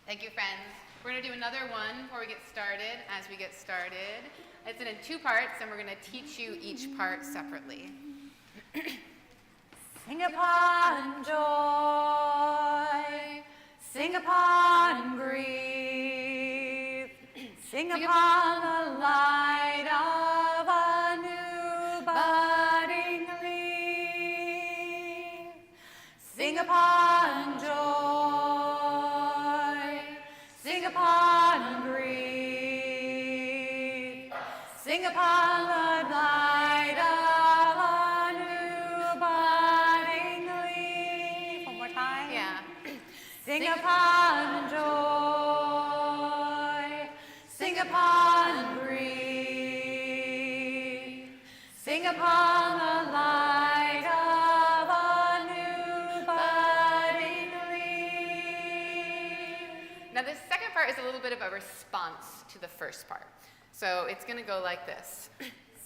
Thank you, friends. We're going to do another one before we get started, as we get started. It's in two parts, and we're going to teach you each part separately. Sing upon joy, sing upon grief, sing upon the light of a new budding leaf. Sing upon joy, sing upon grief, sing upon the light of a new budding leaf. One more time. Yeah. Sing upon joy, sing upon grief, sing upon the light of a new budding leaf. Now, this second part is a little bit of a response to the first part. So it's going to go like this.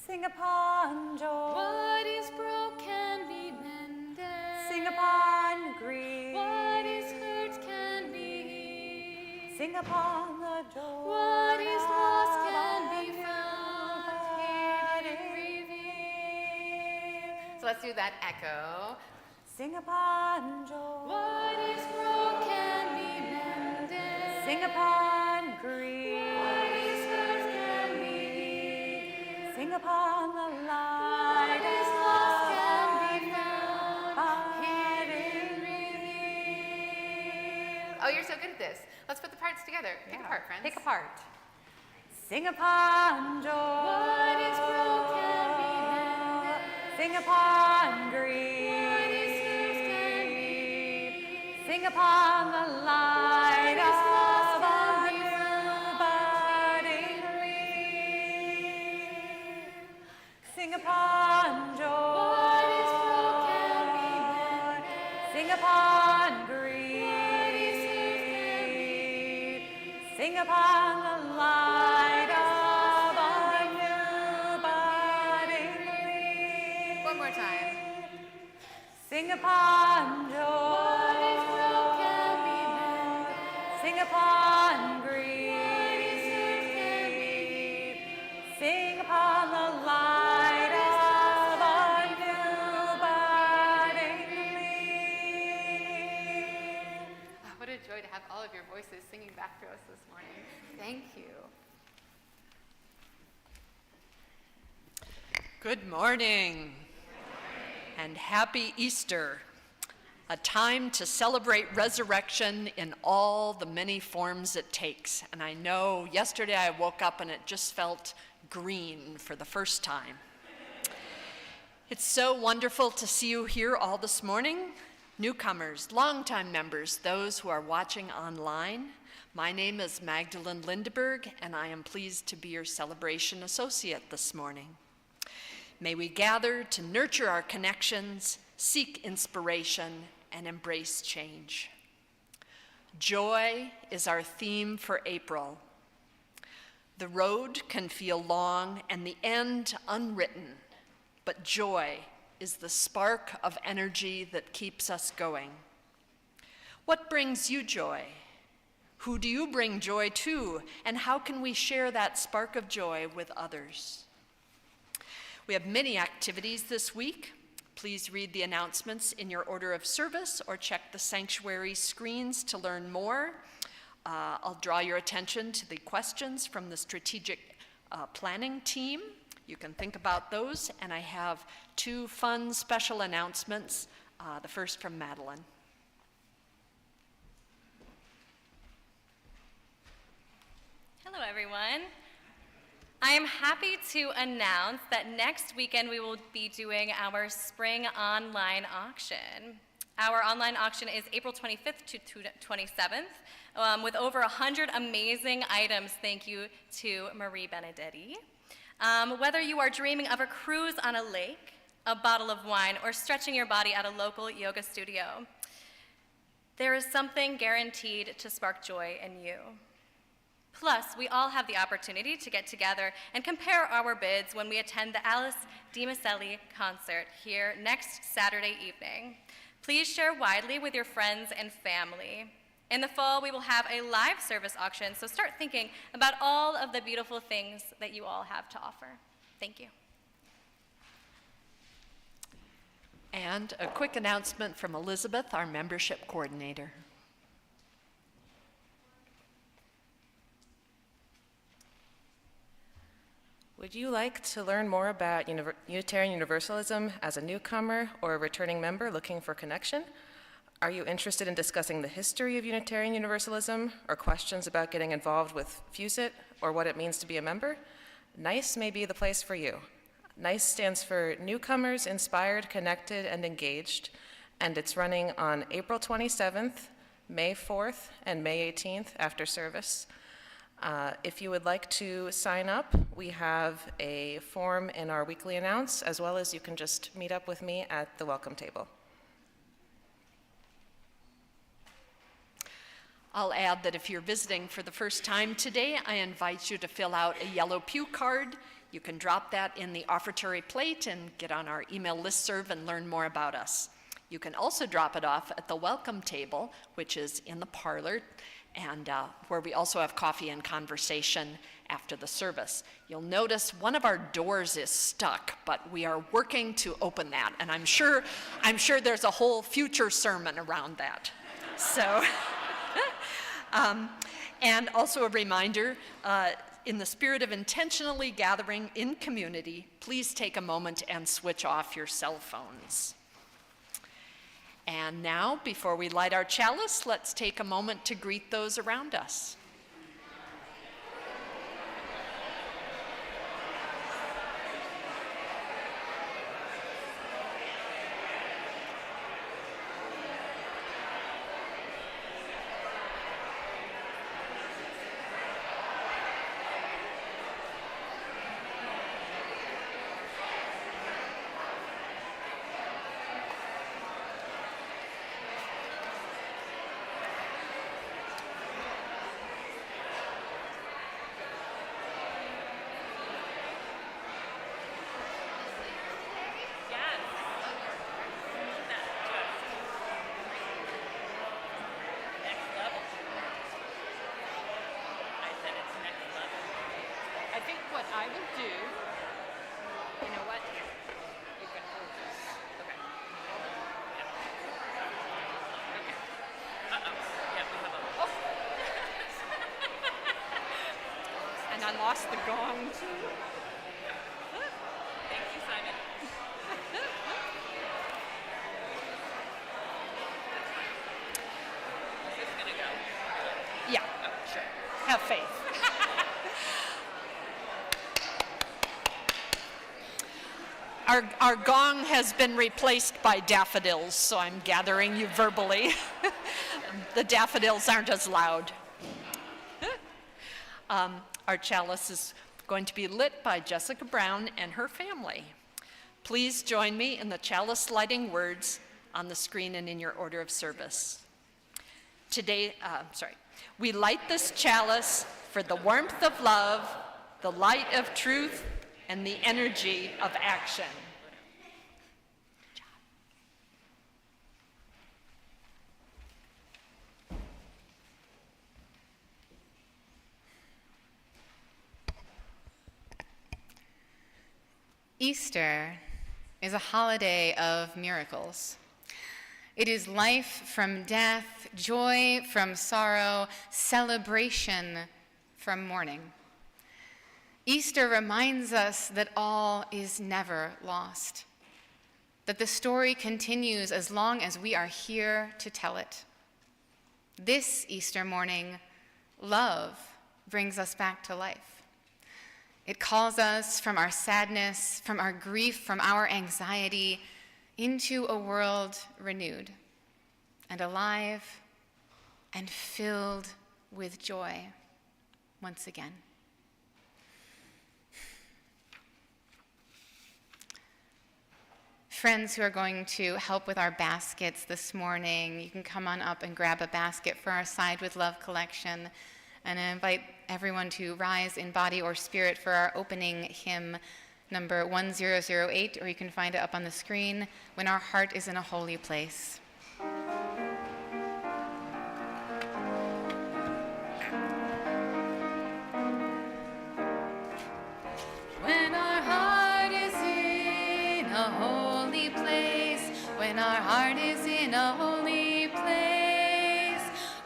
Sing upon joy. What is broken be mended. Sing upon grief. What is hurt can be healed. Sing upon the joy. What is lost can be found, hid and revealed. So let's do that echo. Sing upon joy. What is broken be mended. Sing upon grief. What is hurt can be healed. Sing upon the light. What is lost can be found, hid hid and revealed. Oh, you're so good at this. Let's put the parts together. Pick a part, friends. Pick a part. Sing upon joy. What is broken be mended. Sing upon grief. What is hurt can be healed. Sing upon the light What is lost of can a be new budding leaf. Sing upon joy. What is broken be mended. Sing upon grief. What is hurt can be healed. Sing upon the light of a new budding leaf. One more time. Sing upon joy. What is broken be mended. Sing upon grief. What is hurt can be healed. Sing upon the light of a new budding leaf. What a joy to have all of your voices singing back to us this morning. Thank you. Good morning, and happy Easter, a time to celebrate resurrection in all the many forms it takes. And I know yesterday I woke up and it just felt green for the first time. It's so wonderful to see you here all this morning, newcomers, longtime members, those who are watching online. My name is Magdalene Lindeberg, and I am pleased to be your celebration associate this morning. May we gather to nurture our connections, seek inspiration, and embrace change. Joy is our theme for April. The road can feel long and the end unwritten, but joy is the spark of energy that keeps us going. What brings you joy? Who do you bring joy to? And how can we share that spark of joy with others? We have many activities this week. Please read the announcements in your order of service or check the sanctuary screens to learn more. I'll draw your attention to the questions from the strategic planning team. You can think about those, and I have two fun special announcements. The first from Madeline. Hello, everyone. I am happy to announce that next weekend we will be doing our spring online auction. Our online auction is April 25th to 27th, with over 100 amazing items, thank you to Marie Benedetti. Whether you are dreaming of a cruise on a lake, a bottle of wine, or stretching your body at a local yoga studio, there is something guaranteed to spark joy in you. Plus, we all have the opportunity to get together and compare our bids when we attend the Alice DiMaselli concert here next Saturday evening. Please share widely with your friends and family. In the fall, we will have a live service auction, so start thinking about all of the beautiful things that you all have to offer. Thank you. And a quick announcement from Elizabeth, our membership coordinator. Would you like to learn more about Unitarian Universalism as a newcomer or a returning member looking for connection? Are you interested in discussing the history of Unitarian Universalism or questions about getting involved with FUSIT or what it means to be a member? NICE may be the place for you. NICE stands for Newcomers, Inspired, Connected, and Engaged, and it's running on April 27th, May 4th, and May 18th after service. If you would like to sign up, we have a form in our weekly announce, as well as you can just meet up with me at the welcome table. I'll add that if you're visiting for the first time today, I invite you to fill out a yellow pew card. You can drop that in the offertory plate and get on our email listserv and learn more about us. You can also drop it off at the welcome table, which is in the parlor, and where we also have coffee and conversation after the service. You'll notice one of our doors is stuck, but we are working to open that, and I'm sure there's a whole future sermon around that. So, and also a reminder, in the spirit of intentionally gathering in community, please take a moment and switch off your cell phones. And now, before we light our chalice, let's take a moment to greet those around us. I think what I will do, you know what? You can hold this. Okay. Yeah. Okay. Uh-oh. Yeah, we have a... Oh. And I lost the gong, too. Thank you, Simon. Is this going to go? Yeah. Oh, sure. Have faith. Our gong has been replaced by daffodils, so I'm gathering you verbally. The daffodils aren't as loud. Our chalice is going to be lit by Jessica Brown and her family. Please join me in the chalice lighting words on the screen and in your order of service. Today, we light this chalice for the warmth of love, the light of truth, and the energy of action. Easter is a holiday of miracles. It is life from death, joy from sorrow, celebration from mourning. Easter reminds us that all is never lost, that the story continues as long as we are here to tell it. This Easter morning, love brings us back to life. It calls us from our sadness, from our grief, from our anxiety, into a world renewed and alive and filled with joy once again. Friends who are going to help with our baskets this morning, you can come on up and grab a basket for our Side with Love collection. And I invite everyone to rise in body or spirit for our opening hymn, number 1008, or you can find it up on the screen, When Our Heart is in a Holy Place. a holy place, when our heart is in a holy place.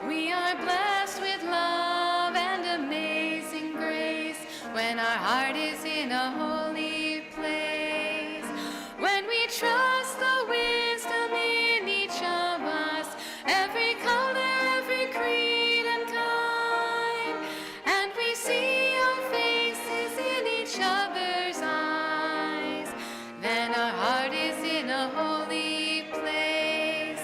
We are blessed with love and amazing grace, when our heart is in a holy place. When we trust the wisdom in each of us, every color, every creed and kind, and we see our faces in each other's eyes, then our heart is in a holy place.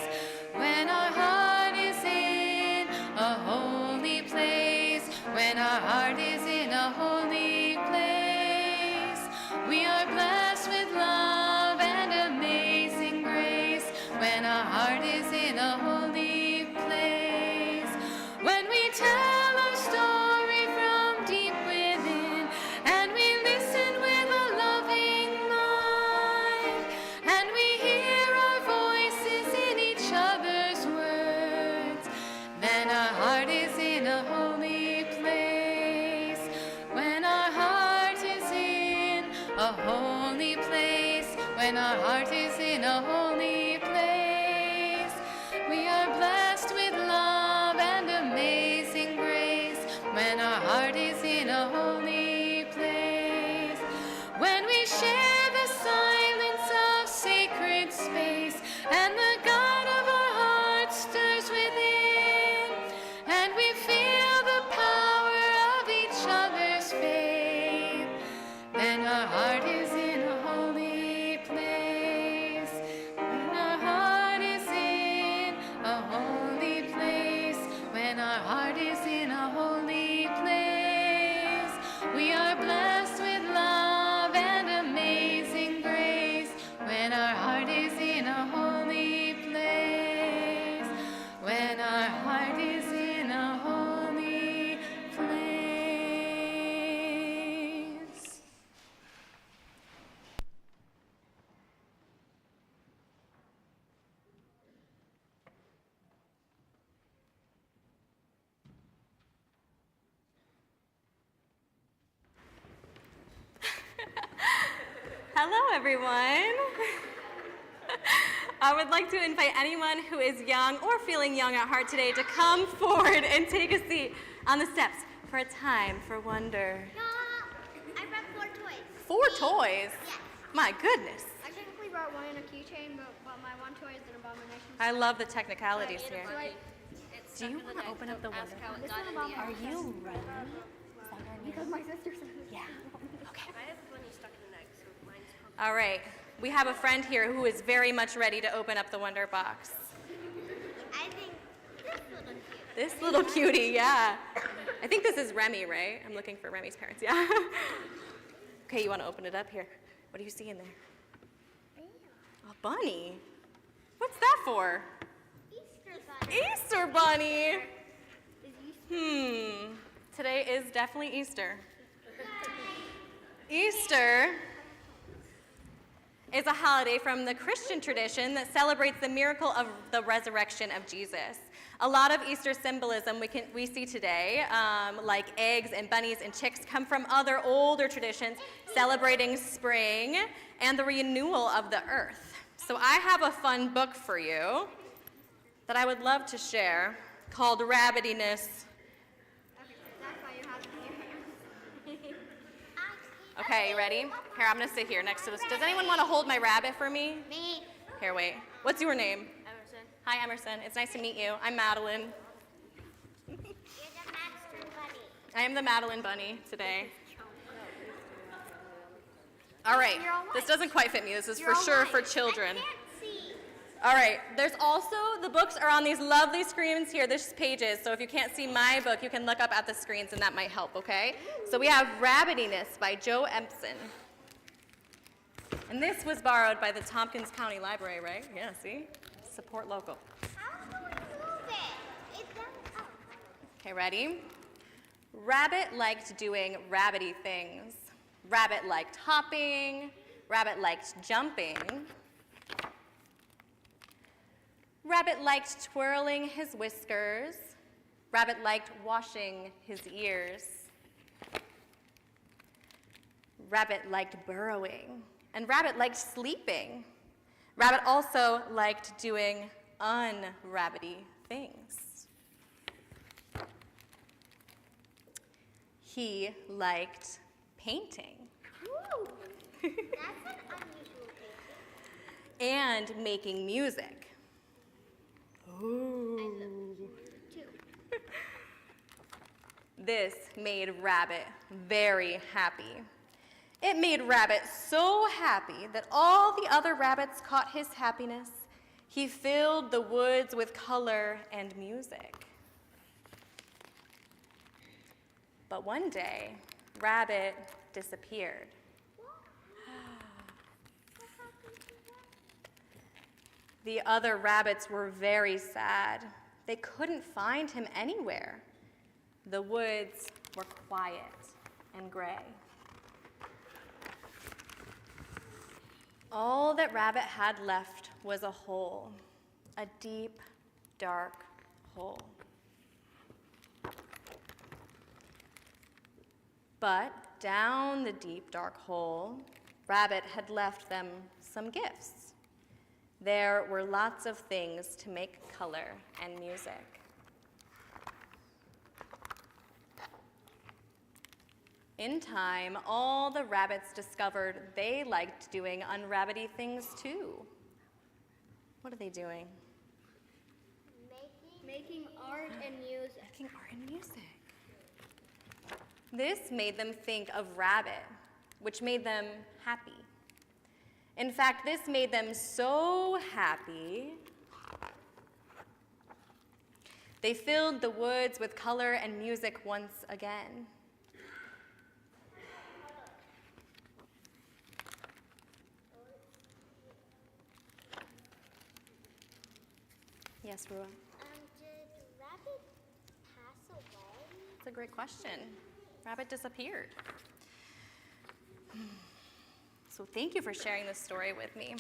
When our heart is in a holy place, when our heart is in a holy place, we are blessed with love and amazing grace, when our heart is in a holy place. When we tell our story from deep within, and we listen with a loving mind, and we hear our voices in each other's words, then our heart is in a holy place. When our heart is in a holy place, when our heart is in a holy place, we are blessed with love and amazing grace, when our heart is in a holy place. When we share the silence of sacred space, and the God of our hearts stirs within, and we feel the power of each other's faith, then our heart is in a holy place. When our heart is in a holy place, when our heart is in a holy place, we are blessed with love and amazing grace, when our heart is in a holy place, when our heart is in a holy place. Hello, everyone. I would like to invite anyone who is young or feeling young at heart today to come forward and take a seat on the steps for a time for wonder. No, I brought 4 toys. 4 toys? Yeah. My goodness. I technically brought one in a keychain, but my one toy is an abomination. I love the technicalities here. So I, Do you want to open up the window? this one abomination. Are you ready? Because my sister said it. Yeah. Okay. All right. We have a friend here who is very much ready to open up the wonder box. I think this little cute. This little cutie, yeah. I think this is Remy, right? I'm looking for Remy's parents, yeah. Okay, you want to open it up here? What do you see in there? A bunny. What's that for? Easter bunny. Easter bunny. Is Easter. Today is definitely Easter. Easter is a holiday from the Christian tradition that celebrates the miracle of the resurrection of Jesus. A lot of Easter symbolism we see today, like eggs and bunnies and chicks, come from other older traditions celebrating spring and the renewal of the earth. So I have a fun book for you that I would love to share called Rabbityness. That's why you have your hands. Okay, you ready? Here, I'm gonna sit here next to this. Does anyone want to hold my rabbit for me? Me. Here, wait. What's your name? Emerson. Hi, Emerson. It's nice to meet you. I'm Madeline. You're the master bunny. I am the Madeline bunny today. All right. You're all This white. doesn't quite fit me. This is You're for all sure white. for children. I can't see. All right. There's also, the books are on these lovely screens here, this pages. So if you can't see my book, you can look up at the screens and that might help, okay? So we have Rabbityness by Joe Empson. And this was borrowed by the Tompkins County Library, right? Yeah, see? Support local. How do we move it? It doesn't. Oh. Okay, ready? Rabbit liked doing rabbity things. Rabbit liked hopping. Rabbit liked jumping. Rabbit liked twirling his whiskers. Rabbit liked washing his ears. Rabbit liked burrowing. And Rabbit liked sleeping. Rabbit also liked doing un-rabbity things. He liked painting. Ooh, that's an unusual thing. And making music. I love music too. This made Rabbit very happy. It made Rabbit so happy that all the other rabbits caught his happiness. He filled the woods with color and music. But one day, Rabbit disappeared. The other rabbits were very sad. They couldn't find him anywhere. The woods were quiet and gray. All that Rabbit had left was a hole, a deep, dark hole. But down the deep, dark hole, Rabbit had left them some gifts. There were lots of things to make color and music. In time, all the rabbits discovered they liked doing unrabbity things too. What are they doing? Making art and music. Making art and music. This made them think of Rabbit, which made them happy. In fact, this made them so happy, they filled the woods with color and music once again. Yes, Rua? Did Rabbit pass away? That's a great question. Rabbit disappeared. So thank you for sharing this story with me.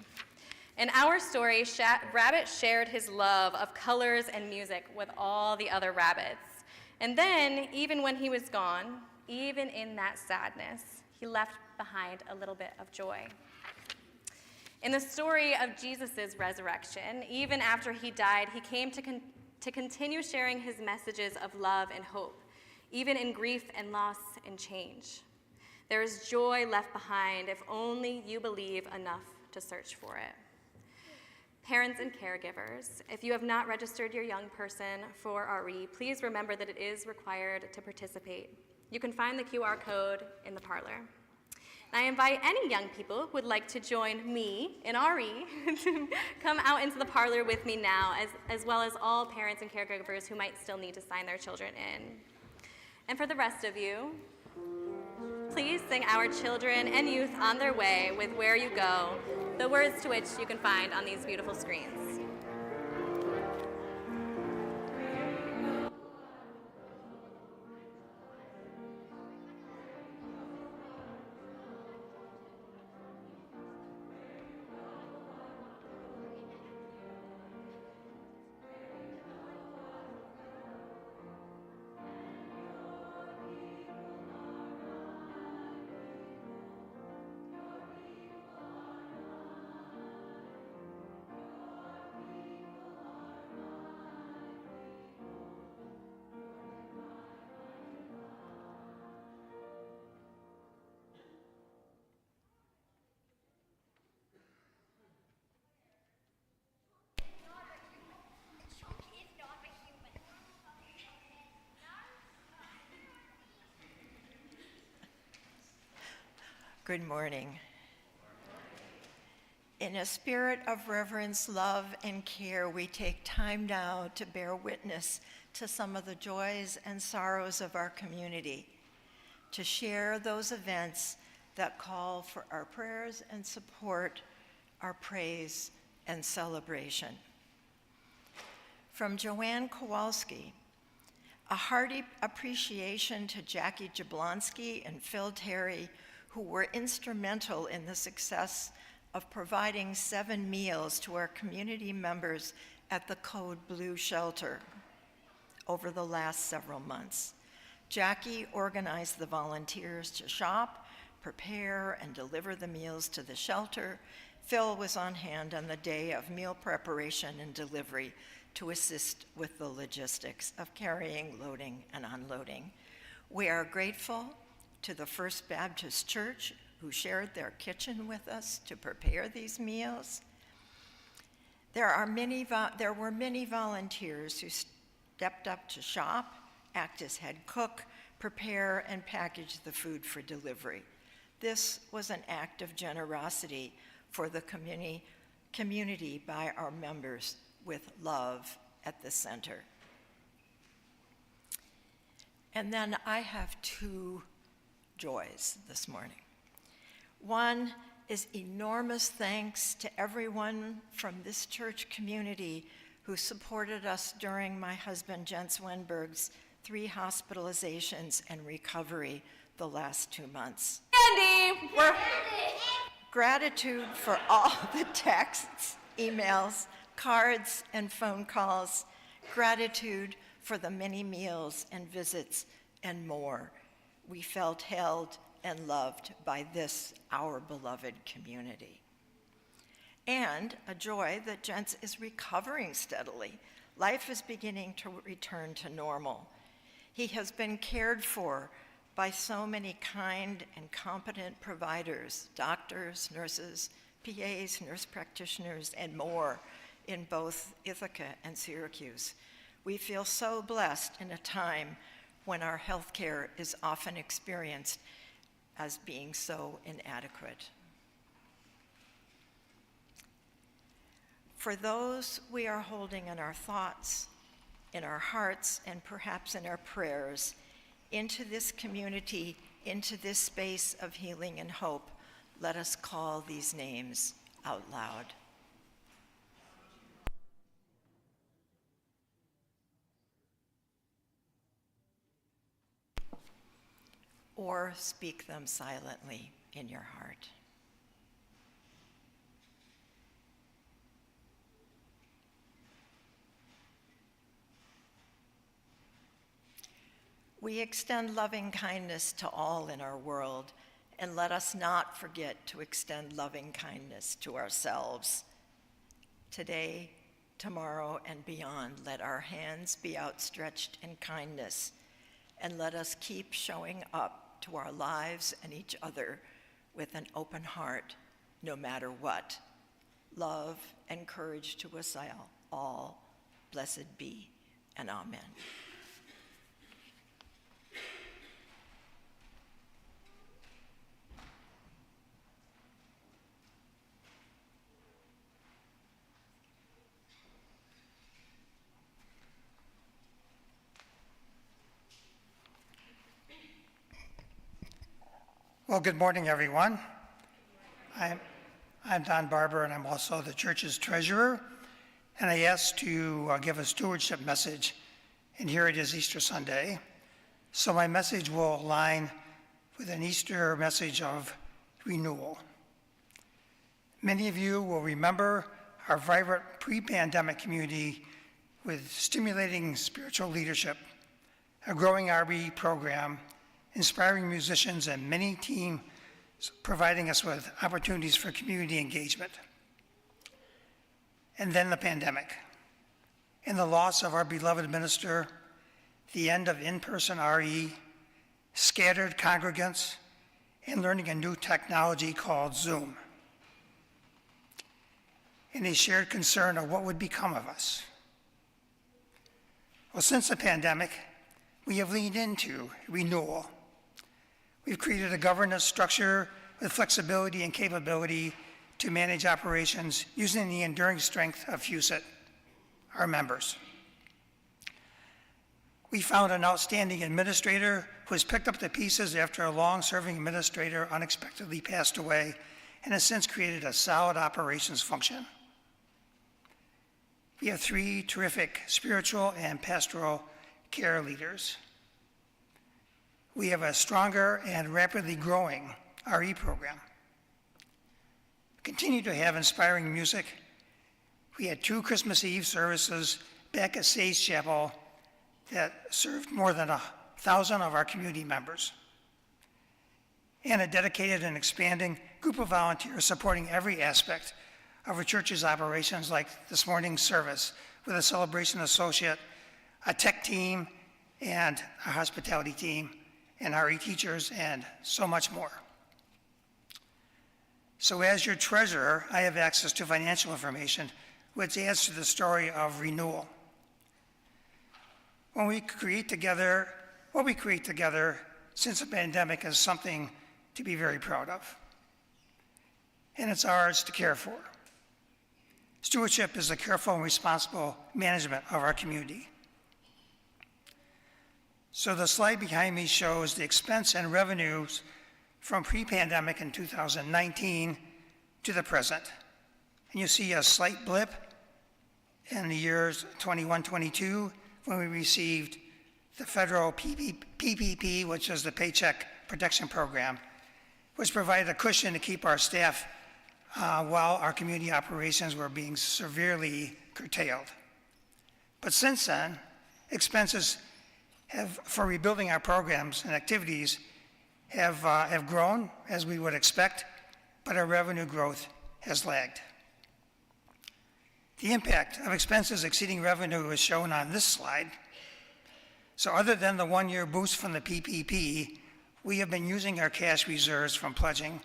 In our story, Rabbit shared his love of colors and music with all the other rabbits. And then, even when he was gone, even in that sadness, he left behind a little bit of joy. In the story of Jesus' resurrection, even after he died, he came to continue sharing his messages of love and hope, even in grief and loss and change. There is joy left behind if only you believe enough to search for it. Parents and caregivers, if you have not registered your young person for RE, please remember that it is required to participate. You can find the QR code in the parlor. I invite any young people who would like to join me in RE to come out into the parlor with me now, as well as all parents and caregivers who might still need to sign their children in. And for the rest of you, please sing Our Children and Youth on Their Way with Where You Go, the words to which you can find on these beautiful screens. Good morning. In a spirit of reverence, love, and care, we take time now to bear witness to some of the joys and sorrows of our community, to share those events that call for our prayers and support, our praise and celebration. From Joanne Kowalski, a hearty appreciation to Jackie Jablonski and Phil Terry, who were instrumental in the success of providing 7 meals to our community members at the Code Blue shelter over the last several months. Jackie organized the volunteers to shop, prepare and deliver the meals to the shelter, Phil was on hand on the day of meal preparation and delivery to assist with the logistics of carrying, loading, and unloading. We are grateful to the First Baptist Church who shared their kitchen with us to prepare these meals. There were many volunteers who stepped up to shop, act as head cook, prepare and package the food for delivery. This was an act of generosity for the community by our members with love at the center. And then I have two joys this morning. One is enormous thanks to everyone from this church community who supported us during my husband Jens Wenberg's 3 hospitalizations and recovery the last 2 months. Andy! Gratitude for all the texts, emails, cards, and phone calls. Gratitude for the many meals and visits and more. We felt held and loved by this, our beloved community. And a joy that Jens is recovering steadily. Life is beginning to return to normal. He has been cared for by so many kind and competent providers, doctors, nurses, PAs, nurse practitioners, and more in both Ithaca and Syracuse. We feel so blessed in a time when our health care is often experienced as being so inadequate. For those we are holding in our thoughts, in our hearts, and perhaps in our prayers, into this community, into this space of healing and hope, let us call these names out loud. Or speak them silently in your heart. We extend loving kindness to all in our world, and let us not forget to extend loving kindness to ourselves. Today, tomorrow, and beyond, let our hands be outstretched in kindness, and let us keep showing up to our lives and each other with an open heart, no matter what. Love and courage to us all. Blessed be, and amen. Well, good morning, everyone. I'm Don Barber, and I'm also the church's treasurer. And I asked to give a stewardship message, and here it is Easter Sunday. So my message will align with an Easter message of renewal. Many of you will remember our vibrant pre-pandemic community with stimulating spiritual leadership, a growing RB program, inspiring musicians, and many teams providing us with opportunities for community engagement. And then the pandemic, and the loss of our beloved minister, the end of in-person RE, scattered congregants, and learning a new technology called Zoom, and a shared concern of what would become of us. Well, since the pandemic, we have leaned into renewal. We've created a governance structure with flexibility and capability to manage operations using the enduring strength of FUSIT, our members. We found an outstanding administrator who has picked up the pieces after a long-serving administrator unexpectedly passed away and has since created a solid operations function. We have 3 terrific spiritual and pastoral care leaders. We have a stronger and rapidly growing RE program. We continue to have inspiring music. We had 2 Christmas Eve services back at Sage Chapel that served more than 1,000 of our community members. and a dedicated and expanding group of volunteers supporting every aspect of our church's operations, like this morning's service with a celebration associate, a tech team, and a hospitality team, and RE teachers, and so much more. So as your treasurer, I have access to financial information, which adds to the story of renewal. What we create together since the pandemic is something to be very proud of. And it's ours to care for. Stewardship is the careful and responsible management of our community. So the slide behind me shows the expense and revenues from pre-pandemic in 2019 to the present. And you see a slight blip in the years 21-22 when we received the federal PPP, which is the Paycheck Protection Program, which provided a cushion to keep our staff while our community operations were being severely curtailed. But since then, expenses for rebuilding our programs and activities have grown, as we would expect, but our revenue growth has lagged. The impact of expenses exceeding revenue is shown on this slide. So other than the one-year boost from the PPP, we have been using our cash reserves from pledging,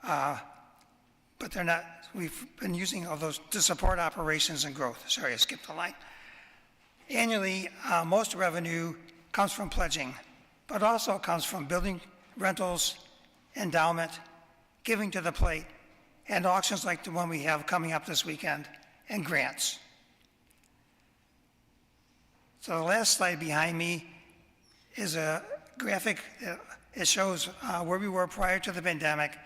but they're not, we've been using all those to support operations and growth. Sorry, I skipped a line. Annually, most revenue comes from pledging, but also comes from building rentals, endowment, giving to the plate, and auctions like the one we have coming up this weekend, and grants. So the last slide behind me is a graphic. It shows where we were prior to the pandemic,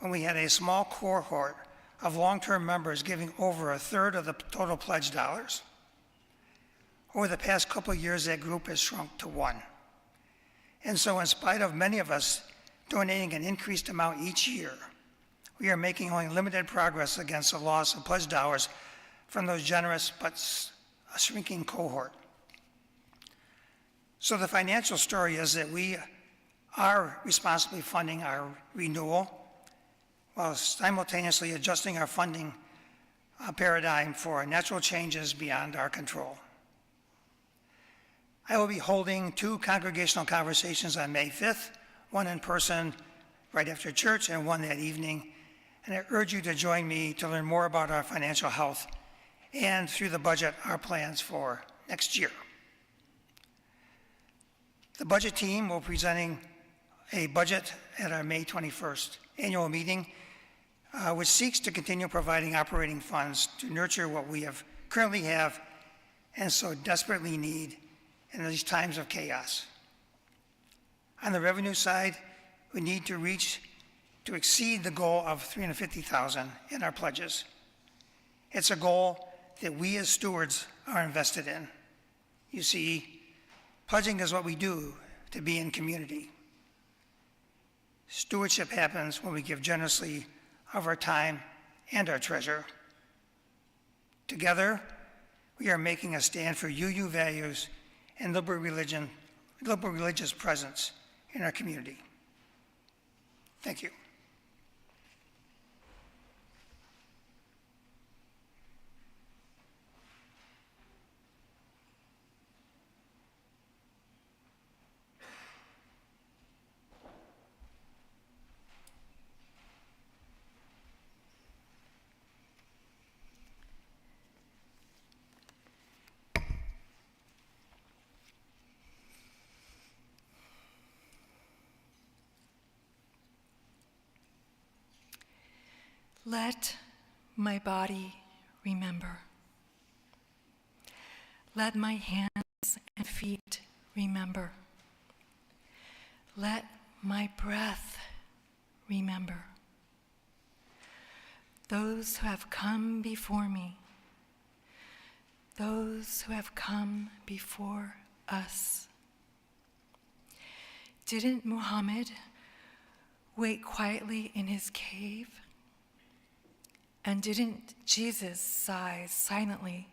when we had a small cohort of long-term members giving over a third of the total pledge dollars. Over the past couple of years, that group has shrunk to 1. And so in spite of many of us donating an increased amount each year, we are making only limited progress against the loss of pledge dollars from those generous but shrinking cohort. So the financial story is that we are responsibly funding our renewal while simultaneously adjusting our funding paradigm for natural changes beyond our control. I will be holding 2 congregational conversations on May 5th, one in person right after church and one that evening. And I urge you to join me to learn more about our financial health and through the budget, our plans for next year. The budget team will be presenting a budget at our May 21st annual meeting, which seeks to continue providing operating funds to nurture what we currently have and so desperately need in these times of chaos. On the revenue side, we need to exceed the goal of $350,000 in our pledges. It's a goal that we as stewards are invested in. You see, pledging is what we do to be in community. Stewardship happens when we give generously of our time and our treasure. Together, we are making a stand for UU values and liberal religious presence in our community. Thank you. Let my body remember. Let my hands and feet remember. Let my breath remember. Those who have come before me, those who have come before us. Didn't Muhammad wait quietly in his cave? And didn't Jesus sigh silently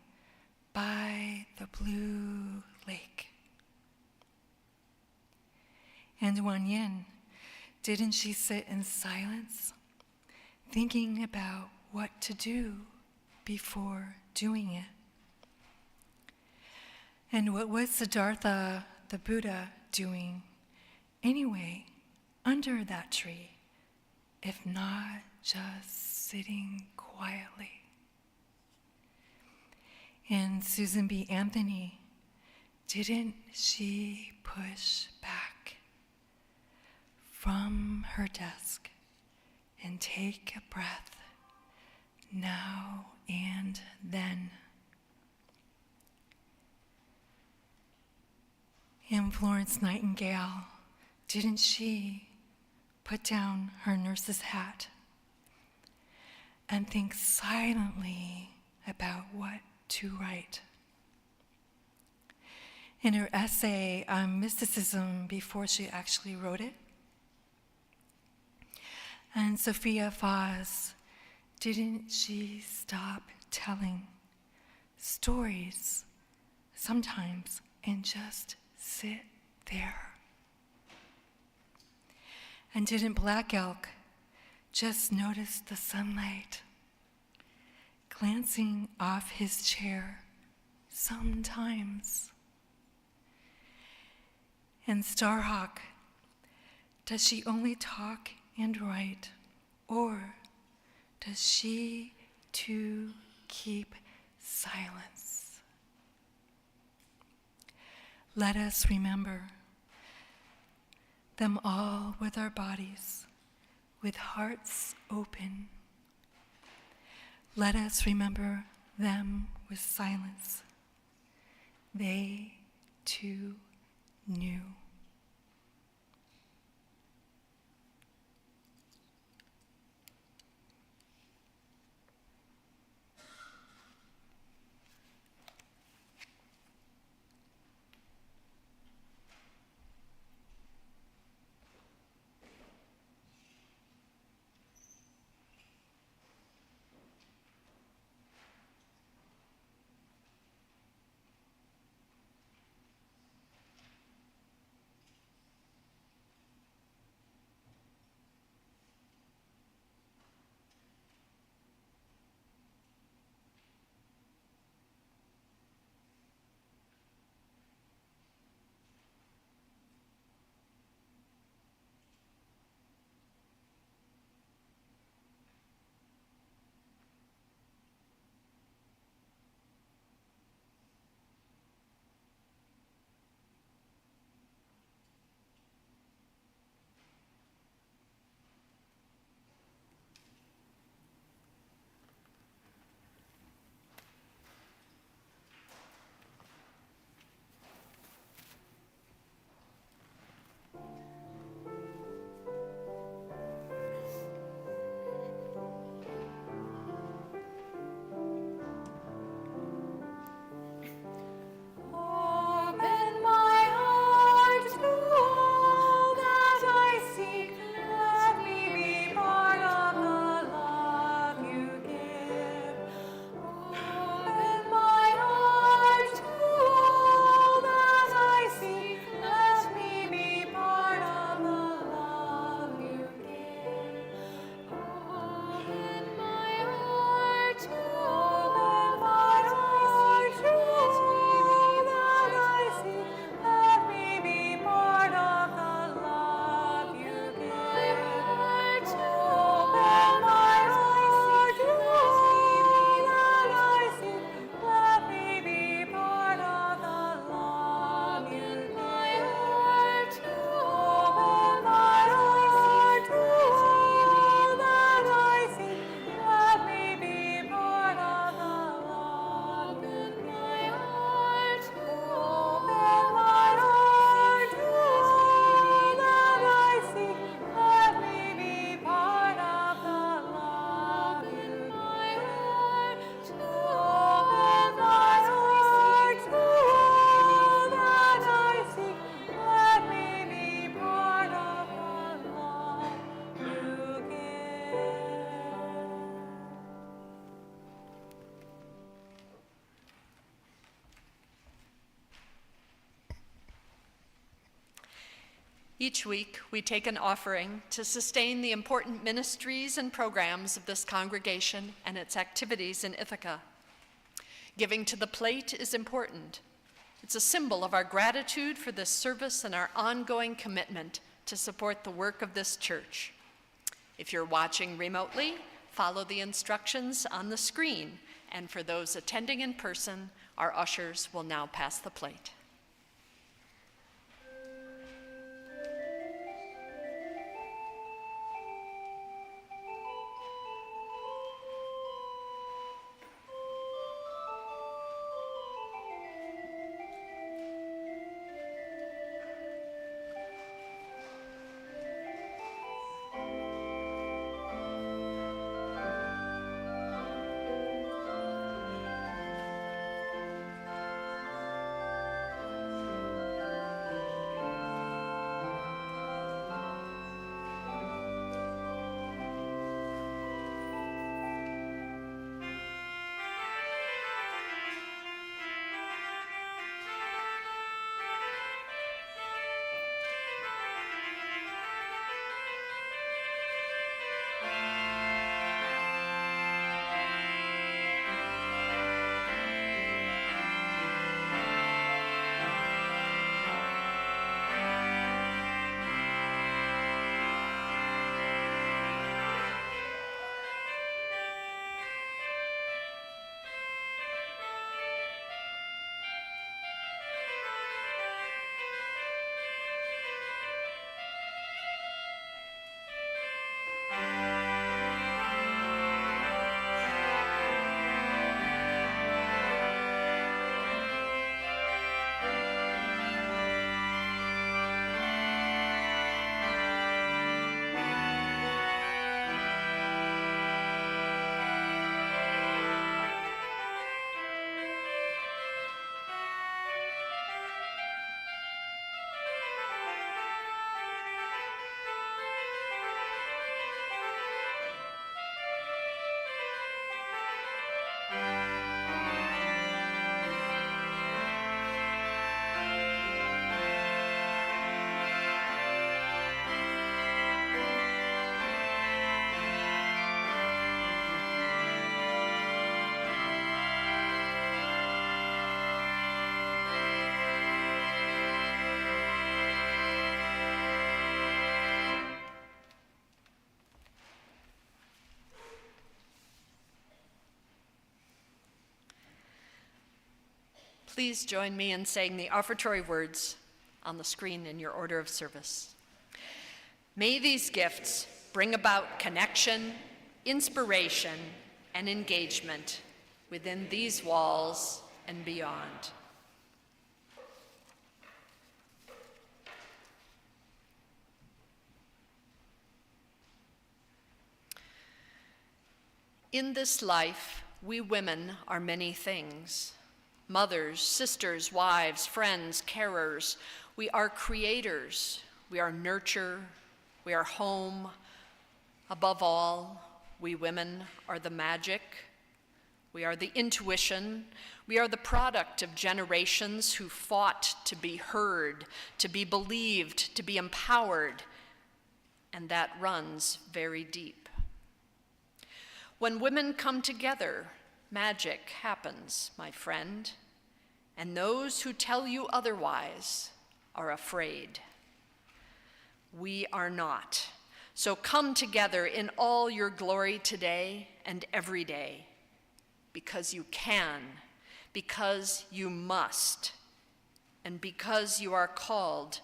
by the blue lake? And Wan Yin, didn't she sit in silence, thinking about what to do before doing it? And what was Siddhartha, the Buddha, doing anyway under that tree, if not just sitting quietly? And Susan B. Anthony, didn't she push back from her desk and take a breath now and then? And Florence Nightingale, didn't she put down her nurse's hat and think silently about what to write? In her essay on mysticism before she actually wrote it, and Sophia Faz, didn't she stop telling stories sometimes and just sit there? And didn't Black Elk just notice the sunlight glancing off his chair sometimes? And Starhawk, does she only talk and write, or does she too keep silence? Let us remember them all with our bodies, with hearts open. Let us remember them with silence. They too knew. Each week, we take an offering to sustain the important ministries and programs of this congregation and its activities in Ithaca. Giving to the plate is important. It's a symbol of our gratitude for this service and our ongoing commitment to support the work of this church. If you're watching remotely, follow the instructions on the screen, and for those attending in person, our ushers will now pass the plate. Please join me in saying the offertory words on the screen in your order of service. May these gifts bring about connection, inspiration, and engagement within these walls and beyond. In this life, we women are many things. Mothers, sisters, wives, friends, carers. We are creators. We are nurture. We are home. Above all, we women are the magic. We are the intuition. We are the product of generations who fought to be heard, to be believed, to be empowered, and that runs very deep. When women come together, magic happens, my friend, and those who tell you otherwise are afraid. We are not. So come together in all your glory today and every day, because you can, because you must, and because you are called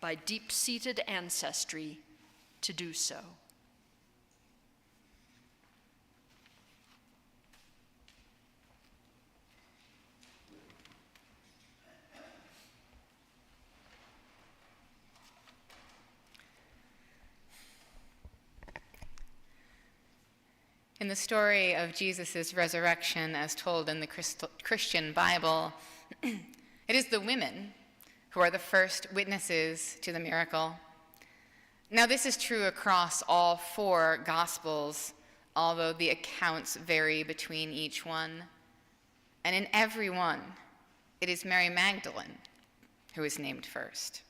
by deep-seated ancestry to do so. In the story of Jesus' resurrection, as told in the Christian Bible, it is the women who are the first witnesses to the miracle. Now, this is true across all four Gospels, although the accounts vary between each one. And in every one, it is Mary Magdalene who is named first.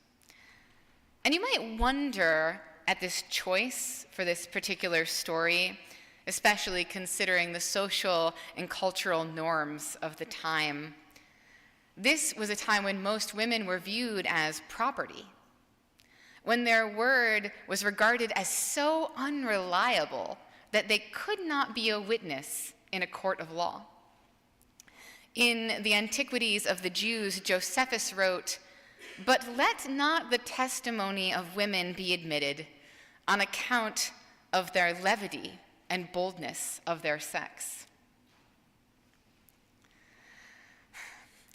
And you might wonder at this choice for this particular story, especially considering the social and cultural norms of the time. This was a time when most women were viewed as property, when their word was regarded as so unreliable that they could not be a witness in a court of law. In the Antiquities of the Jews, Josephus wrote, "But let not the testimony of women be admitted on account of their levity and boldness of their sex."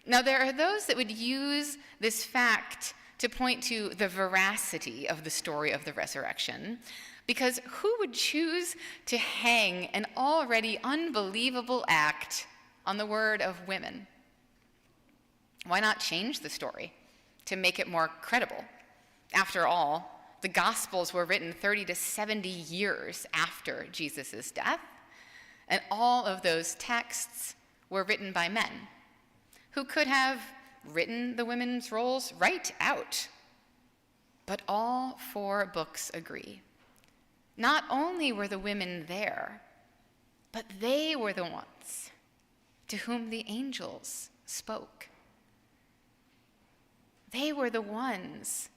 Now, there are those that would use this fact to point to the veracity of the story of the resurrection, because who would choose to hang an already unbelievable act on the word of women? Why not change the story to make it more credible? After all, the Gospels were written 30 to 70 years after Jesus' death, and all of those texts were written by men who could have written the women's roles right out. But all 4 books agree. Not only were the women there, but they were the ones to whom the angels spoke. They were the ones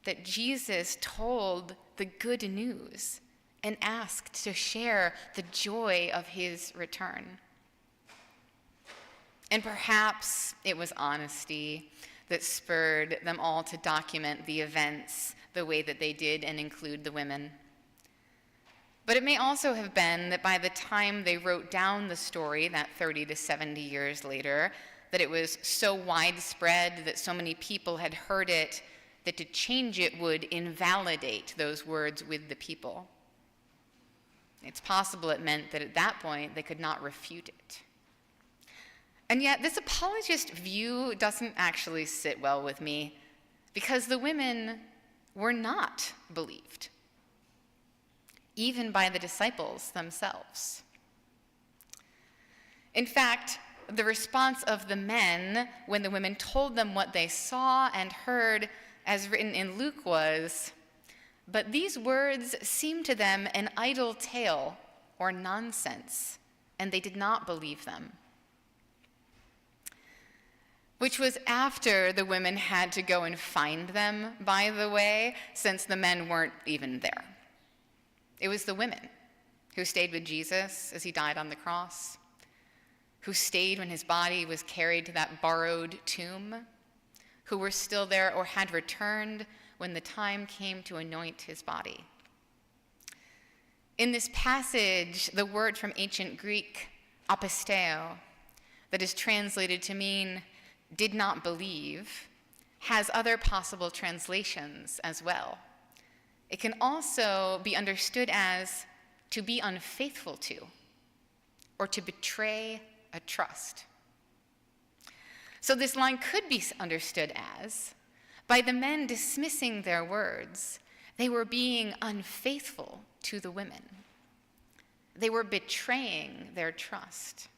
that Jesus told the good news and asked to share the joy of his return. And perhaps it was honesty that spurred them all to document the events the way that they did and include the women. But it may also have been that by the time they wrote down the story, that 30 to 70 years later, that it was so widespread that so many people had heard it that to change it would invalidate those words with the people. It's possible it meant that at that point they could not refute it. And yet this apologist view doesn't actually sit well with me, because the women were not believed, even by the disciples themselves. In fact, the response of the men when the women told them what they saw and heard, as written in Luke, was, "But these words seemed to them an idle tale or nonsense, and they did not believe them." Which was after the women had to go and find them, by the way, since the men weren't even there. It was the women who stayed with Jesus as he died on the cross, who stayed when his body was carried to that borrowed tomb, who were still there or had returned when the time came to anoint his body. In this passage, the word from ancient Greek, apisteo, that is translated to mean did not believe, has other possible translations as well. It can also be understood as to be unfaithful to, or to betray a trust. So this line could be understood as, by the men dismissing their words, they were being unfaithful to the women. They were betraying their trust.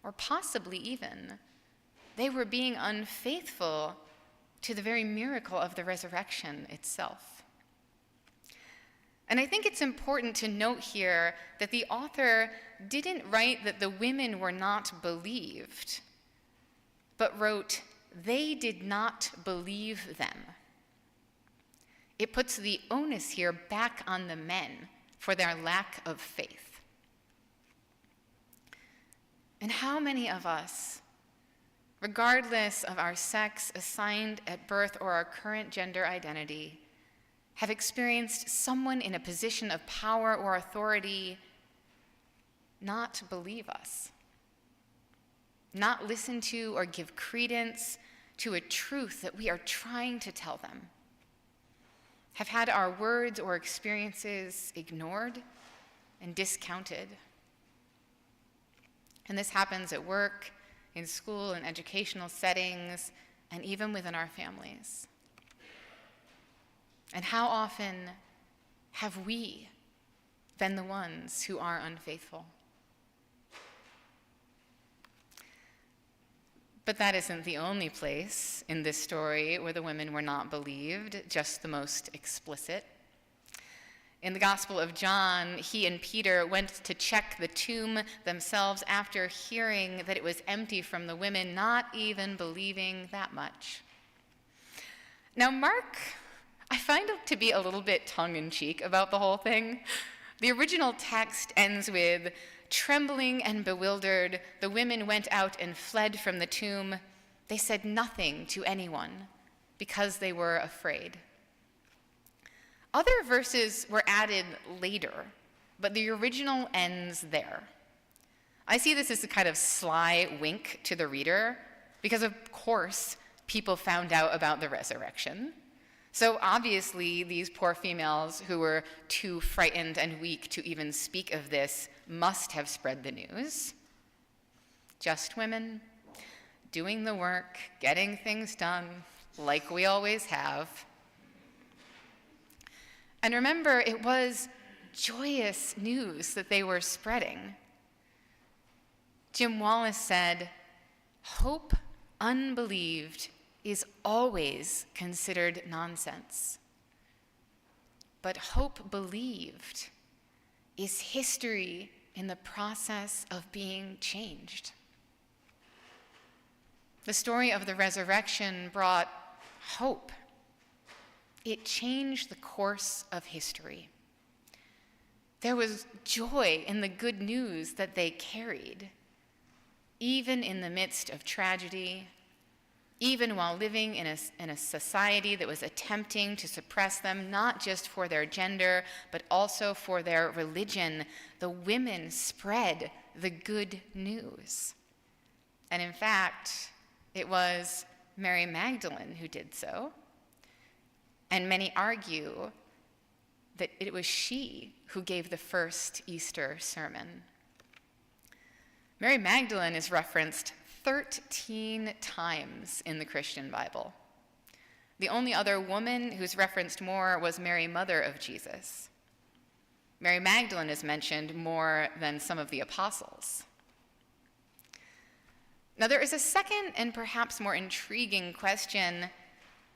Or possibly even, they were being unfaithful to the very miracle of the resurrection itself. And I think it's important to note here that the author didn't write that the women were not believed, but wrote, "They did not believe them." It puts the onus here back on the men for their lack of faith. And how many of us, regardless of our sex assigned at birth or our current gender identity, have experienced someone in a position of power or authority not believe us, not listen to or give credence to a truth that we are trying to tell them, have had our words or experiences ignored and discounted? And this happens at work, in school and educational settings, and even within our families. And how often have we been the ones who are unfaithful? But that isn't the only place in this story where the women were not believed, just the most explicit. In the Gospel of John, he and Peter went to check the tomb themselves after hearing that it was empty from the women, not even believing that much. Now, Mark, I find it to be a little bit tongue-in-cheek about the whole thing. The original text ends with, "Trembling and bewildered, the women went out and fled from the tomb. They said nothing to anyone because they were afraid." Other verses were added later, but the original ends there. I see this as a kind of sly wink to the reader, because of course people found out about the resurrection. So obviously these poor females who were too frightened and weak to even speak of this must have spread the news. Just women, doing the work, getting things done, like we always have. And remember, it was joyous news that they were spreading. Jim Wallace said, "Hope unbelieved is always considered nonsense. But hope believed is history in the process of being changed." The story of the resurrection brought hope. It changed the course of history. There was joy in the good news that they carried, even in the midst of tragedy, even while living in a society that was attempting to suppress them, not just for their gender, but also for their religion. The women spread the good news. And in fact, it was Mary Magdalene who did so. And many argue that it was she who gave the first Easter sermon. Mary Magdalene is referenced 13 times in the Christian Bible. The only other woman who's referenced more was Mary, mother of Jesus. Mary Magdalene is mentioned more than some of the apostles. Now, there is a second and perhaps more intriguing question,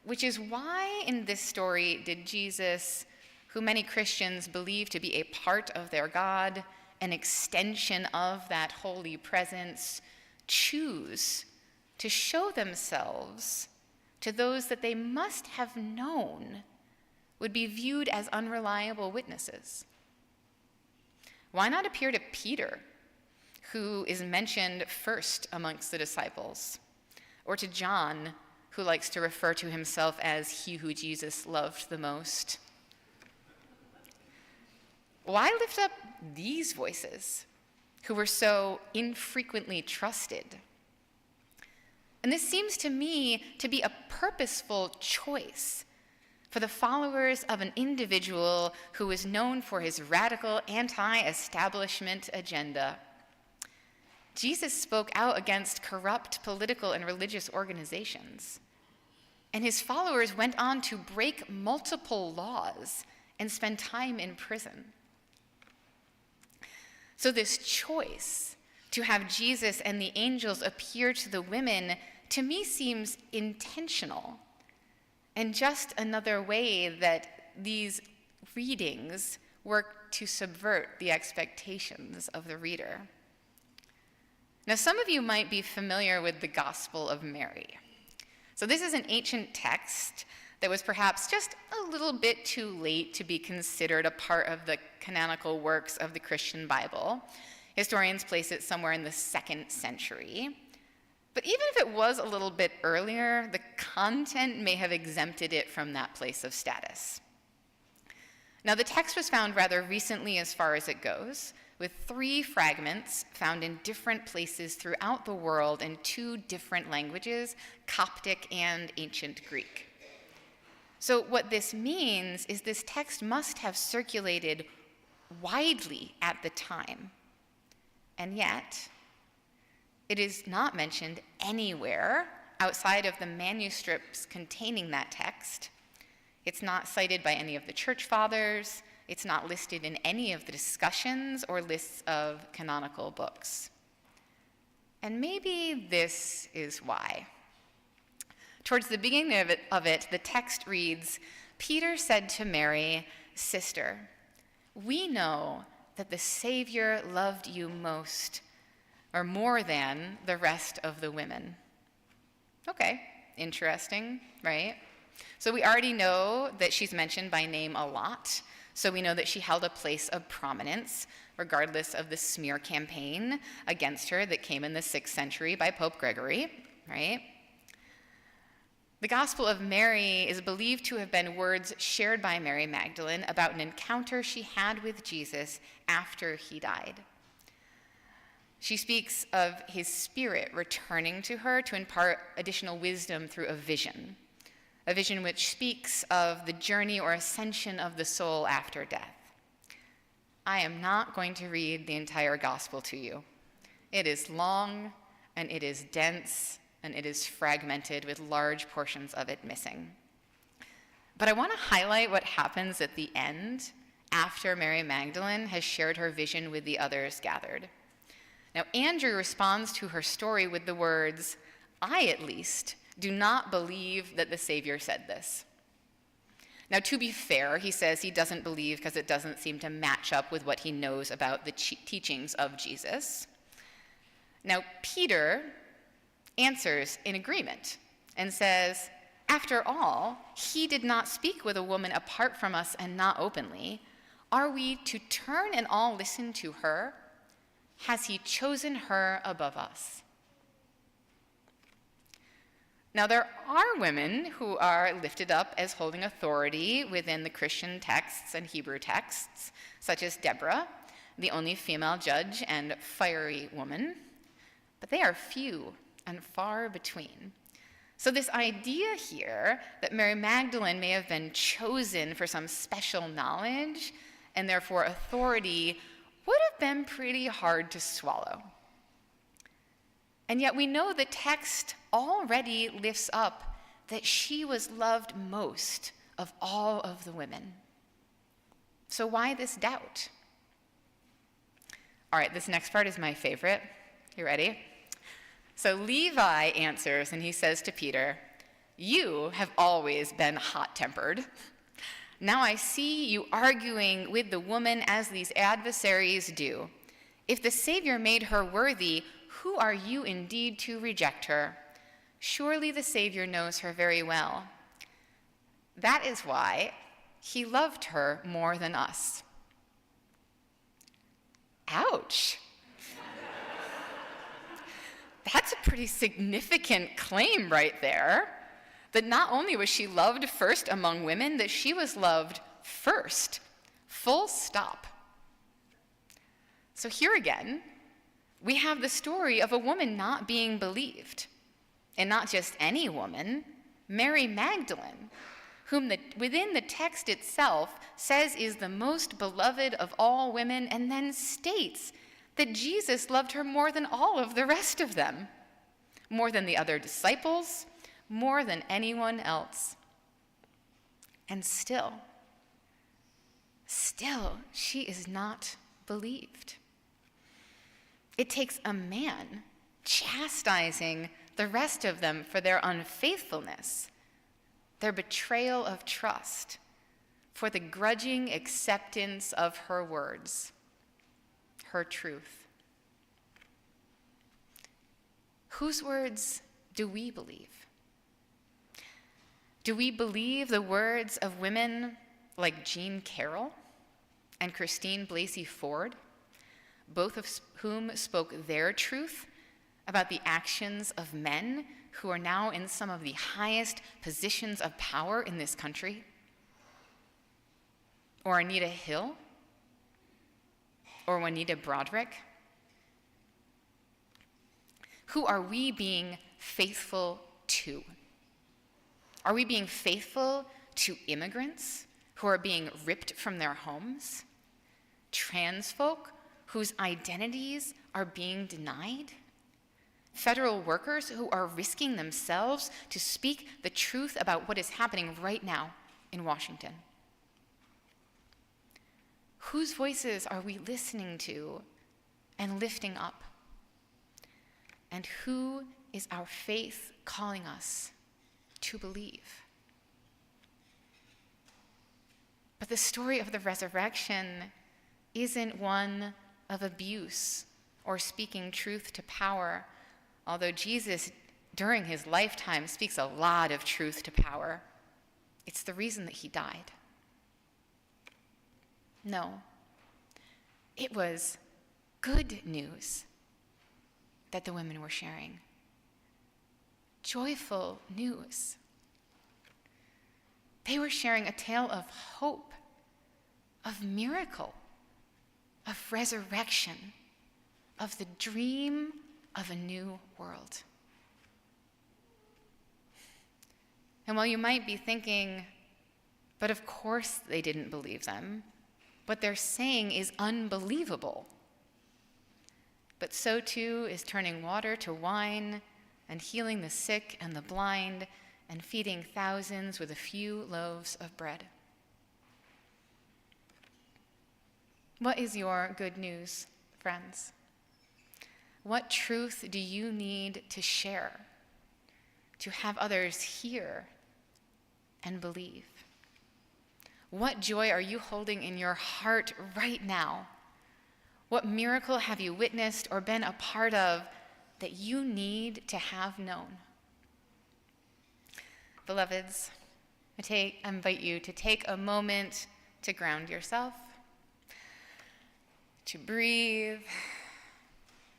which is why in this story did Jesus, who many Christians believe to be a part of their God, an extension of that holy presence, choose to show themselves to those that they must have known would be viewed as unreliable witnesses? Why not appear to Peter, who is mentioned first amongst the disciples, or to John, who likes to refer to himself as he who Jesus loved the most? Why lift up these voices who were so infrequently trusted? And this seems to me to be a purposeful choice for the followers of an individual who was known for his radical anti-establishment agenda. Jesus spoke out against corrupt political and religious organizations, and his followers went on to break multiple laws and spend time in prison. So this choice to have Jesus and the angels appear to the women, to me, seems intentional, and just another way that these readings work to subvert the expectations of the reader. Now, some of you might be familiar with the Gospel of Mary. So this is an ancient text that was perhaps just a little bit too late to be considered a part of the canonical works of the Christian Bible. Historians place it somewhere in the 2nd century. But even if it was a little bit earlier, the content may have exempted it from that place of status. Now, the text was found rather recently as far as it goes, with 3 fragments found in different places throughout the world in 2 different languages, Coptic and Ancient Greek. So what this means is this text must have circulated widely at the time, and yet it is not mentioned anywhere outside of the manuscripts containing that text. It's not cited by any of the church fathers. It's not listed in any of the discussions or lists of canonical books. And maybe this is why. Towards the beginning of it, the text reads, Peter said to Mary, "Sister, we know that the Savior loved you most, or more than the rest of the women." Okay, interesting, right? So we already know that she's mentioned by name a lot. So we know that she held a place of prominence, regardless of the smear campaign against her that came in the 6th century by Pope Gregory, right? The Gospel of Mary is believed to have been words shared by Mary Magdalene about an encounter she had with Jesus after he died. She speaks of his spirit returning to her to impart additional wisdom through a vision which speaks of the journey or ascension of the soul after death. I am not going to read the entire gospel to you. It is long, and it is dense, and it is fragmented with large portions of it missing. But I want to highlight what happens at the end after Mary Magdalene has shared her vision with the others gathered. Now, Andrew responds to her story with the words, "I, at least, do not believe that the Savior said this." Now, to be fair, he says he doesn't believe because it doesn't seem to match up with what he knows about the teachings of Jesus. Now, Peter answers in agreement and says, "After all, he did not speak with a woman apart from us and not openly. Are we to turn and all listen to her? Has he chosen her above us?" Now, there are women who are lifted up as holding authority within the Christian texts and Hebrew texts, such as Deborah, the only female judge and fiery woman, but they are few and far between. So this idea here that Mary Magdalene may have been chosen for some special knowledge and therefore authority would have been pretty hard to swallow. And yet we know the text already lifts up that she was loved most of all of the women. So why this doubt? All right, this next part is my favorite. You ready? So Levi answers and he says to Peter, "You have always been hot-tempered. Now I see you arguing with the woman as these adversaries do. If the Savior made her worthy, who are you indeed to reject her? Surely the Savior knows her very well. That is why he loved her more than us." Ouch. That's a pretty significant claim right there, that not only was she loved first among women, that she was loved first, full stop. So here again, we have the story of a woman not being believed, and not just any woman, Mary Magdalene, whom within the text itself says is the most beloved of all women, and then states that Jesus loved her more than all of the rest of them, more than the other disciples, more than anyone else. And still, she is not believed. It takes a man chastising the rest of them for their unfaithfulness, their betrayal of trust, for the grudging acceptance of her words, her truth. Whose words do we believe? Do we believe the words of women like Jean Carroll and Christine Blasey Ford, both of whom spoke their truth about the actions of men who are now in some of the highest positions of power in this country? Or Anita Hill? Or Juanita Broderick? Who are we being faithful to? Are we being faithful to immigrants who are being ripped from their homes? Trans folk whose identities are being denied? Federal workers who are risking themselves to speak the truth about what is happening right now in Washington? Whose voices are we listening to and lifting up? And who is our faith calling us to believe? But the story of the resurrection isn't one of abuse or speaking truth to power, although Jesus, during his lifetime, speaks a lot of truth to power. It's the reason that he died. No, it was good news that the women were sharing. Joyful news. They were sharing a tale of hope, of miracle, of resurrection, of the dream of a new world. And while you might be thinking, but of course they didn't believe them, what they're saying is unbelievable. But so too is turning water to wine and healing the sick and the blind and feeding thousands with a few loaves of bread. What is your good news, friends? What truth do you need to share, to have others hear and believe? What joy are you holding in your heart right now? What miracle have you witnessed or been a part of that you need to have known? Beloveds, I invite you to take a moment to ground yourself, to breathe,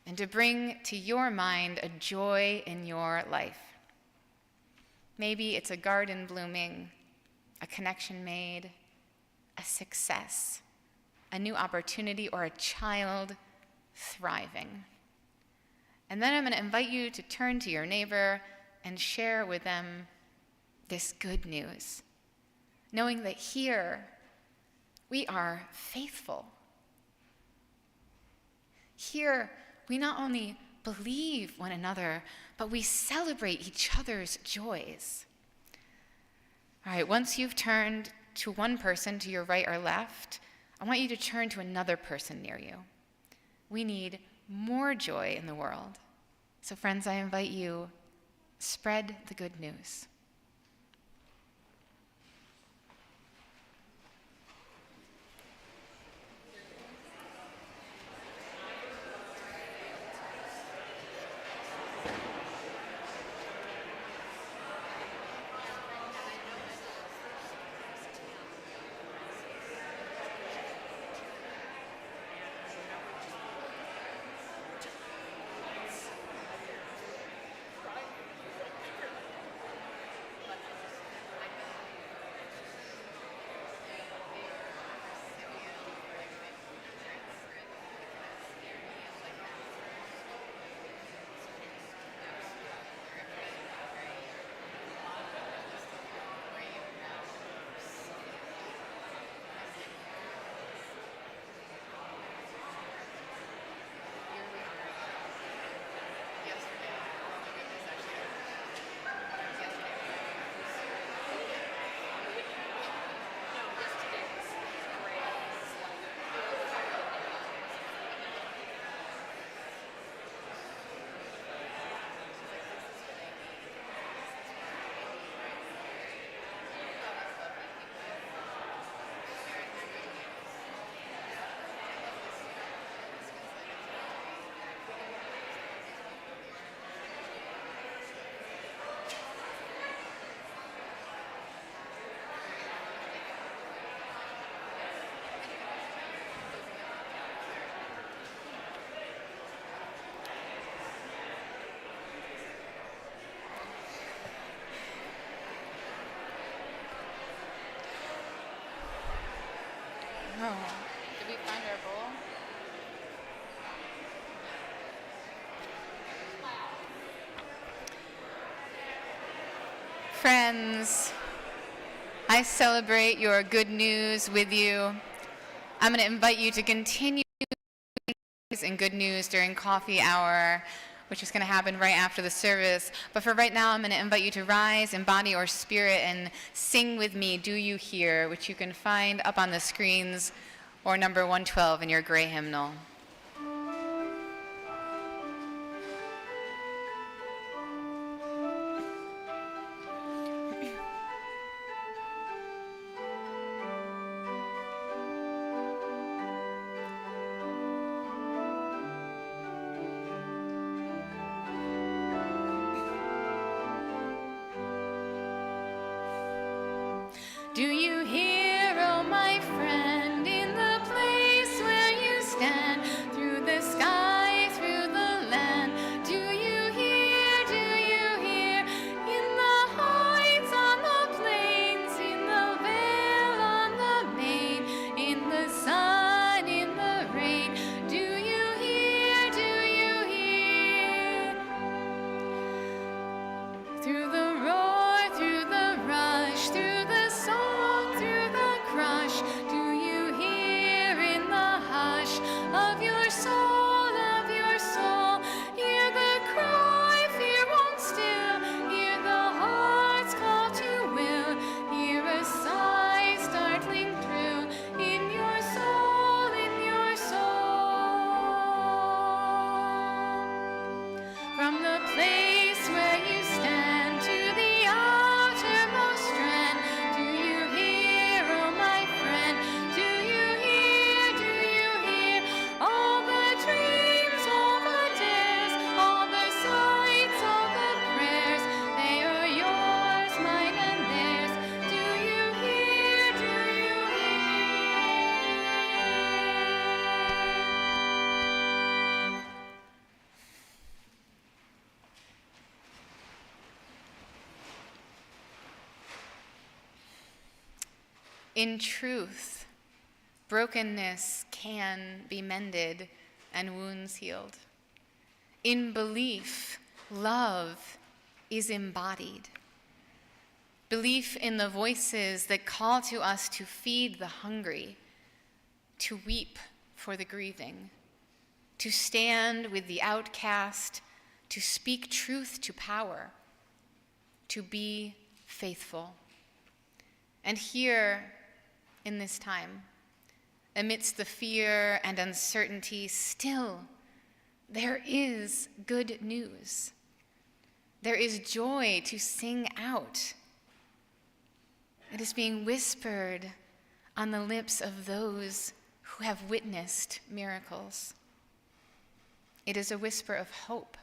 and to bring to your mind a joy in your life. Maybe it's a garden blooming, a connection made, a success, a new opportunity, or a child thriving. And then I'm going to invite you to turn to your neighbor and share with them this good news, knowing that here we are faithful. Here we not only believe one another, but we celebrate each other's joys. All right, once you've turned to one person to your right or left, I want you to turn to another person near you. We need more joy in the world. So friends, I invite you, spread the good news. Oh, did we find our bowl? Friends, I celebrate your good news with you. I'm going to invite you to continue in good news during coffee hour, which is going to happen right after the service. But for right now, I'm going to invite you to rise in body or spirit and sing with me, Do You Hear, which you can find up on the screens or number 112 in your gray hymnal. Through the roar, through the rush, through the song, through the crush, do you hear in the hush of your soul, hear the cry, fear won't still, hear the heart's call to will, hear a sigh startling through in your soul, From the place where you stand to the outermost strand, do you hear, oh my friend? Do you hear all the dreams, all the dares, all the sights, all the prayers? They are yours, mine and theirs. Do you hear? In truth, brokenness can be mended and wounds healed. In belief, love is embodied. Belief in the voices that call to us to feed the hungry, to weep for the grieving, to stand with the outcast, to speak truth to power, to be faithful. And here, in this time, amidst the fear and uncertainty, still there is good news. There is joy to sing out. It is being whispered on the lips of those who have witnessed miracles. It is a whisper of hope,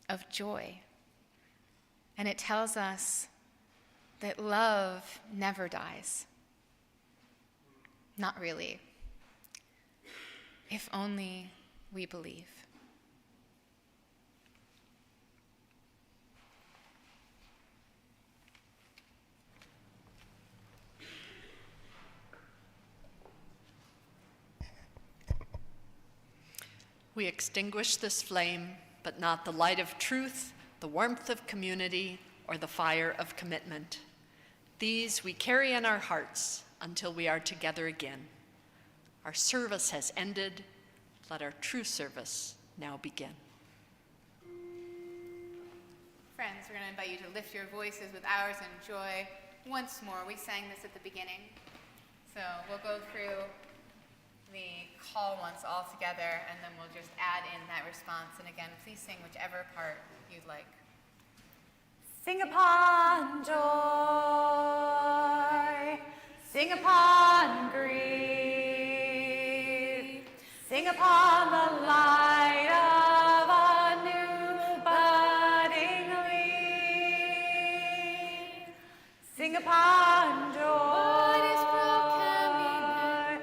of joy, and it tells us that love never dies. Not really. If only we believe. We extinguish this flame, but not the light of truth, the warmth of community, or the fire of commitment. These we carry in our hearts until we are together again. Our service has ended. Let our true service now begin. Friends, we're going to invite you to lift your voices with ours in joy. Once more, we sang this at the beginning. So we'll go through the call once all together, and then we'll just add in that response. And again, please sing whichever part you'd like. Sing upon joy, sing upon grief, sing upon the light of a new budding leaf. Sing upon joy, what is broken be mended.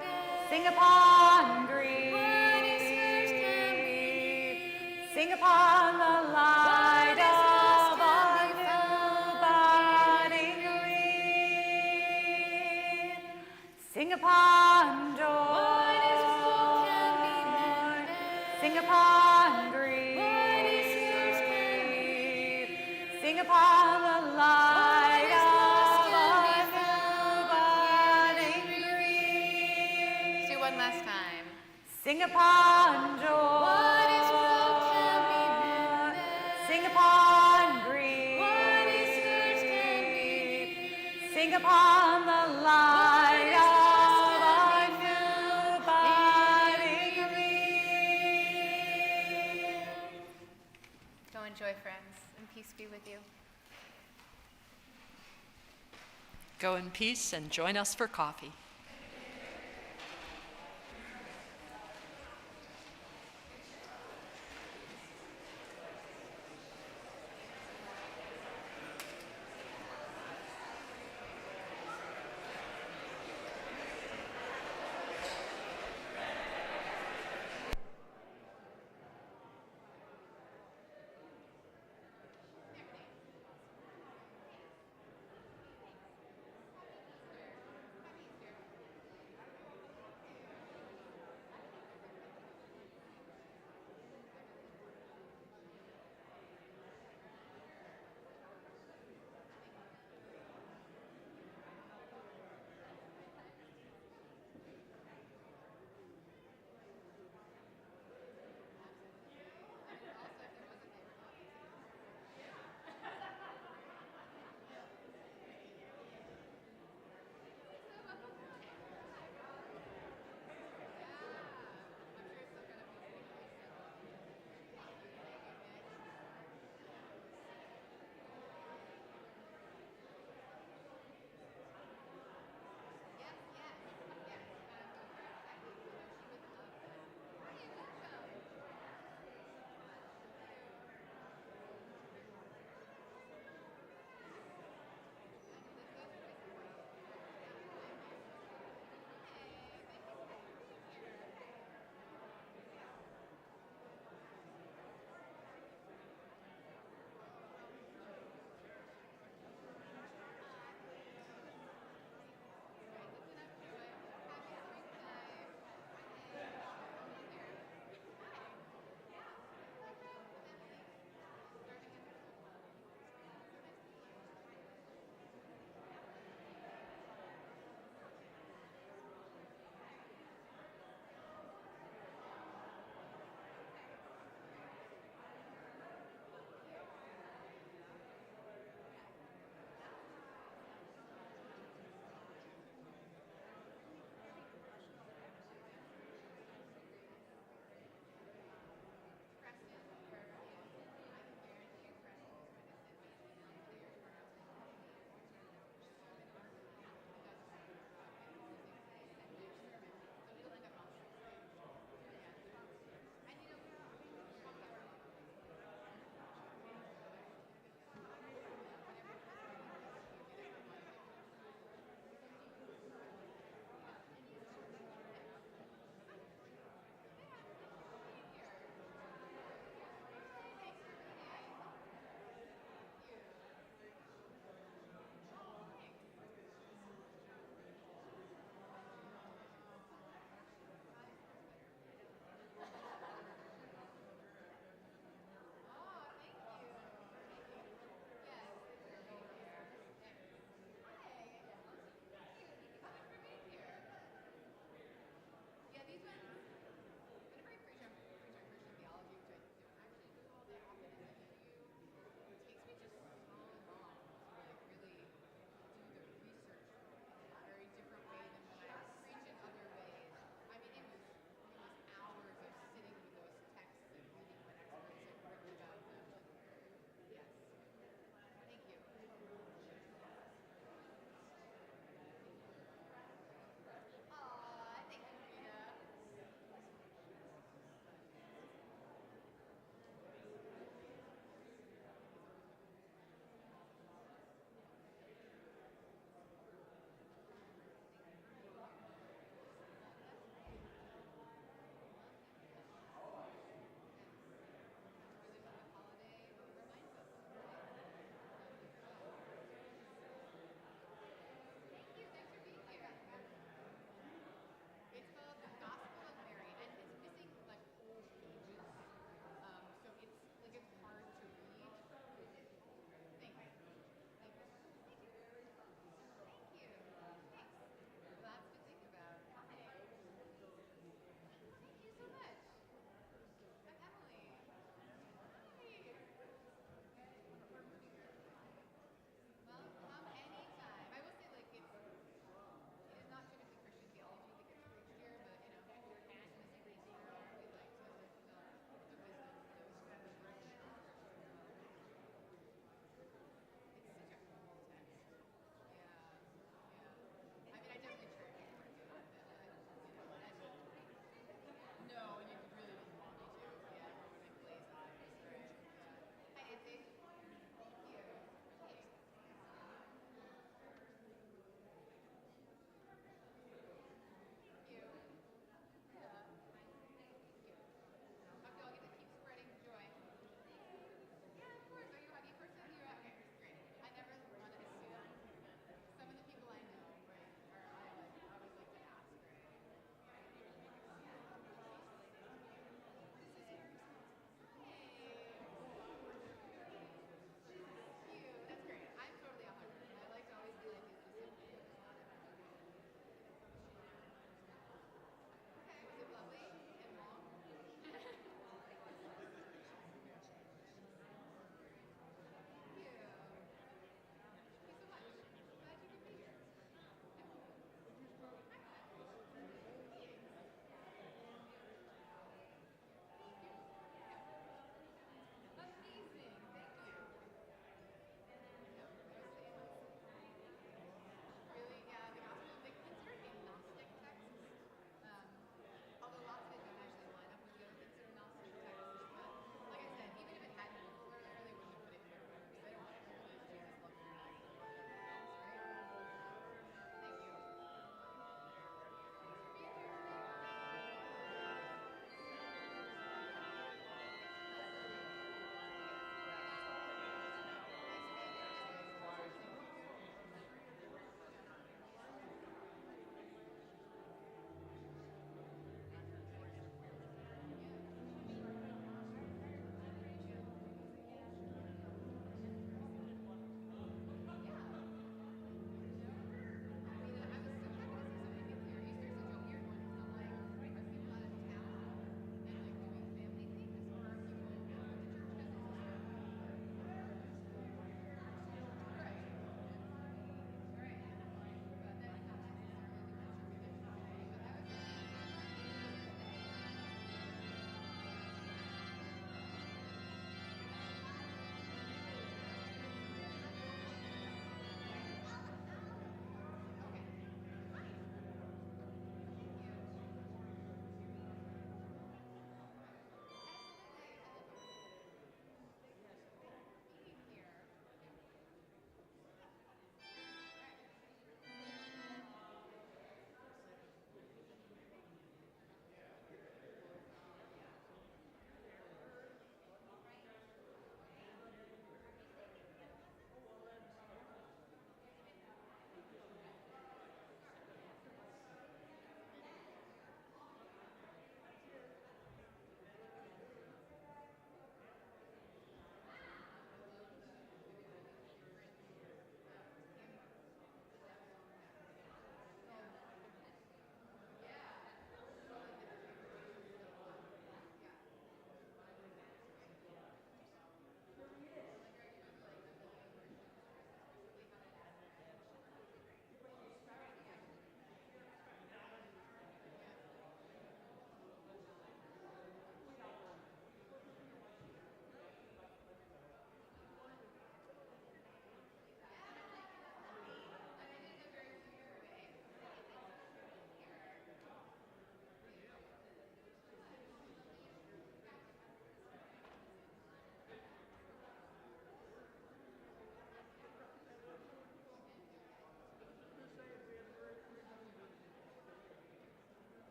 Sing upon grief, what is yours can be. Sing upon the light of a new budding leaf. Sing upon joy, what is broken be mended. Sing upon grief, what is yours can be. Sing upon the light of a new budding leaf. Do one last time. Sing upon joy, what is broken be mended. Sing upon grief, what is yours can be. Sing upon the light of a new budding leaf. Go enjoy, friends, and peace be with you. Go in peace and join us for coffee.